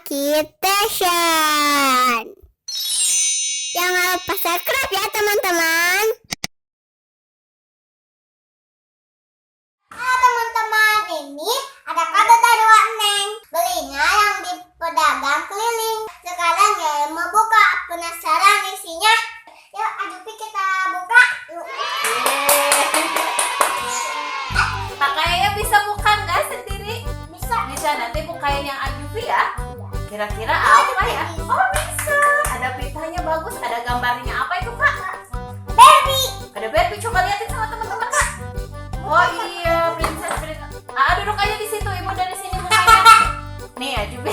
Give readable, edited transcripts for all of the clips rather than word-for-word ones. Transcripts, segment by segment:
Station. Jangan lupa subscribe ya teman-teman. Halo teman-teman, ini ada kado dari Wak Neng. Belinya yang di pedagang keliling. Sekarang ya mau buka, penasaran isinya. Yuk, Ajupi kita buka. Yuk. Kakaknya bisa buka nggak sendiri? Bisa. Nanti bukain yang Ajupi ya. Kira-kira apa ya? Oh bisa. Ada pitanya bagus. Ada gambarnya apa itu kak? Barbie. Ada Barbie. Coba liatin sama teman-teman kak. Oh iya, princess. Duduk aja di situ. Ibu dari sini bukanya. Nih Ajupi.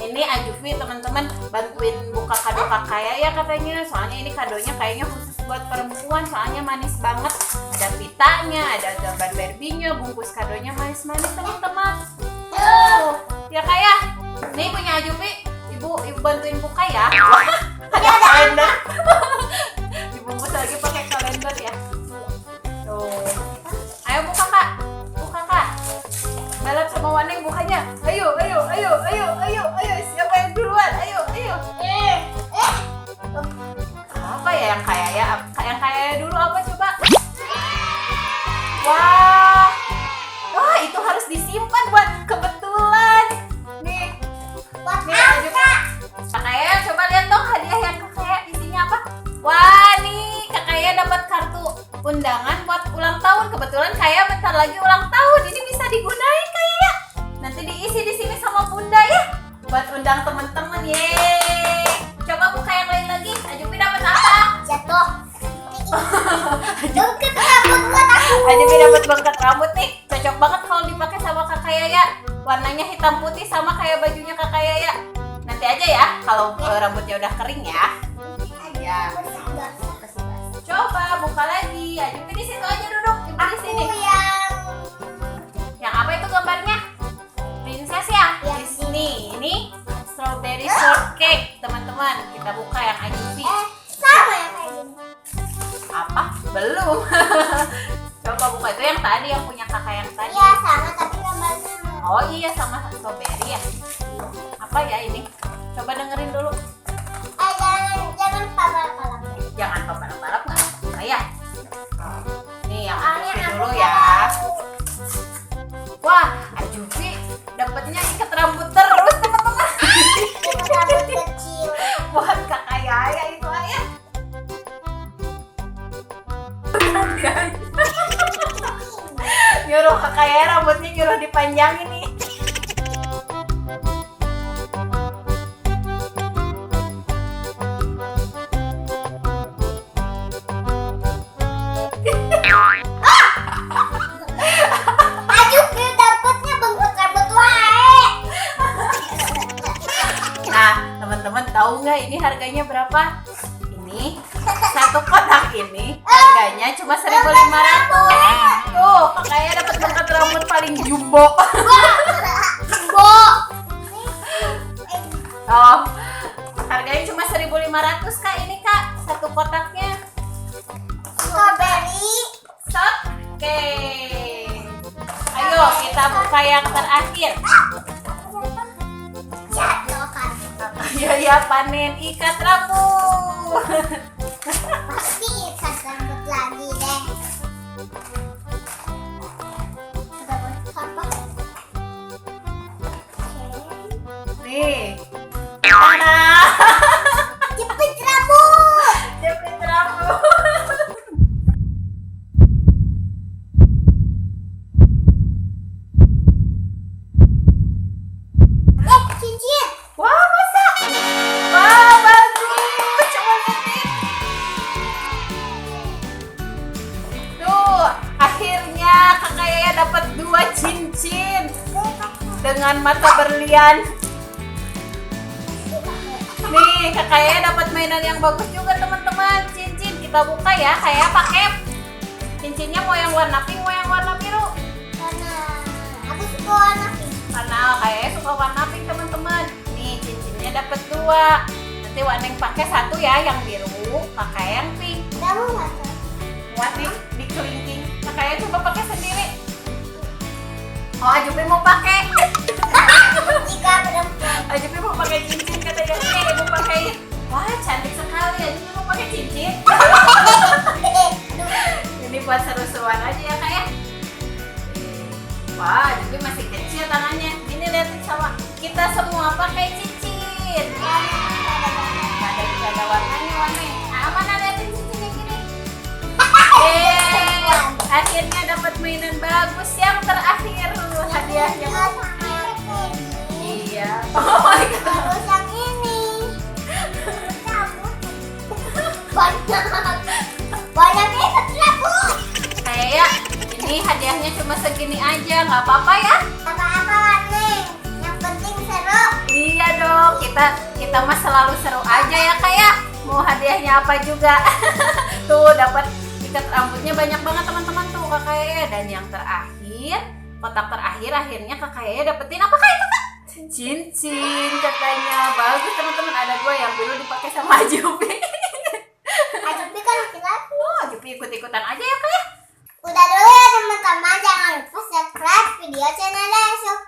Ini Ajupi teman-teman bantuin buka kado kakak ya katanya. Soalnya ini kadonya kayaknya khusus buat perempuan. Soalnya manis banget. Ada pitanya, ada gambar Barbie-nya, bungkus kadonya manis-manis teman-teman. Oh, ya kak ya. Nih punya Ajupi. Ibu bantuin buka ya. Ada kalender. Dibungkus lagi pakai kalender ya. Tuh. Ayo buka kak. Buka kak. Balap sama Waneng bukanya. Ayo. Siapa yang duluan? Ayo. Apa ya yang kaya ya? Yang kaya dulu apa coba? Wah, itu harus disimpan buat kebetulan. Nih, Ajupi. Kakaknya coba lihat dong hadiah yang kakaknya isinya apa? Wah, nih kakaknya dapat kartu undangan buat ulang tahun. Kebetulan kayak bentar lagi ulang tahun. Ini bisa digunain kayak. Nanti diisi di sini sama bunda ya. Buat undang teman-teman. Yeay. Coba buka yang lain lagi. Ajupi dapat apa? Jatuh. Bengket rambut buat aku. Ajupi dapat bengket rambut nih. Cocok banget kalau dipakai sama kakak Yaya. Warnanya hitam putih sama kayak bajunya kakak Yaya. Nanti aja ya kalau rambutnya udah kering ya. Ya. Coba buka lagi. Ajupi di situ aja duduk. Ibu di sini. Yang apa itu gambarnya? Princess ya? Ya. Di sini. Ini strawberry shortcake, teman-teman. Kita buka yang Ajupi. Sama ya kayak gini. Apa? Belum. Coba buka itu yang tadi, yang punya kakak yang tadi. Iya sama tapi gambarnya. Oh iya, sama strawberry ya. Apa ya ini? Coba dengerin dulu. Jangan palap-palap. Jangan balap-balap nggak apa ya. Nih yang Soalnya Ajupi aku dulu nggak ya. tahu. Wah, Ajupi dapatnya ikat rambut terus teman-teman. Cuma rambut kecil. Buat kakak Yaya itu ayah. Nyuruh kakak Yaya rambutnya nyuruh dipanjangin nih. Ajupi dapatnya bengkak rambut wae. Nah, teman-teman tahu nggak ini harganya berapa? Ini satu kotak ini harganya cuma 1.500. Tuh, kakaknya dapat bengket rambut paling jumbo. Bo. Oh, harganya cuma 1.500 kak ini kak satu kotaknya. Strawberry. Oke. Ayo kita buka yang terakhir. Jatuh kan. Ya panen ikat rambut. Pasti ikat rambut lagi deh. Sudah boleh apa? Nih. Tada. Jepit rambut. Jepit rambut. Cincin. Wah, masa? Wah, bagus. Coba lihat nih. Tuh, akhirnya kakak Yaya dapat 2 cincin dengan mata berlian. Nih, kakak Yaya dapat mainan yang bagus juga teman-teman. Cincin kita buka ya, kayak pakai cincinnya mau yang warna pink, mau yang warna biru. Karena aku suka warna pink. Karena kayaknya suka warna pink teman-teman. Nih cincinnya dapat 2. Nanti Waneng pakai 1 ya yang biru, pakai yang pink. Kamu nggak tahu? Muat nih di kelingking. Kakaknya coba pakai sendiri. Oh, Ajupi mau pakai. Jika perempuan. Ajupi mau buat seru-seruan aja ya kak ya. Wah, Jupi masih kecil tangannya. Ini liatin sama kita semua pakai cincin. Ada warnanya warnanya. Ah, mana liatin cincinnya gini. Akhirnya dapat mainan bagus yang terakhir hadiahnya. Iya. Oh my god. Terus yang ini. Banyak itu cabut. Kayak ini hadiahnya cuma segini aja, nggak apa-apa ya? Apa-apa lah Neng. Yang penting seru. Iya dong, kita mah selalu seru aja ya kak ya. Mau hadiahnya apa juga. Tuh dapat ikat rambutnya banyak banget teman-teman tuh kakak ya. Dan yang terakhir, kotak terakhir akhirnya kakak ya dapetin apa kak itu kak? Cincin katanya. Bagus teman-teman, ada 2 yang dulu dipakai sama Jupi. Ajupi kan laki-laki. Oh, Jupi ikut-ikutan aja ya kak ya. Udah dulu ya teman-teman. Jangan lupa subscribe video channel Esok.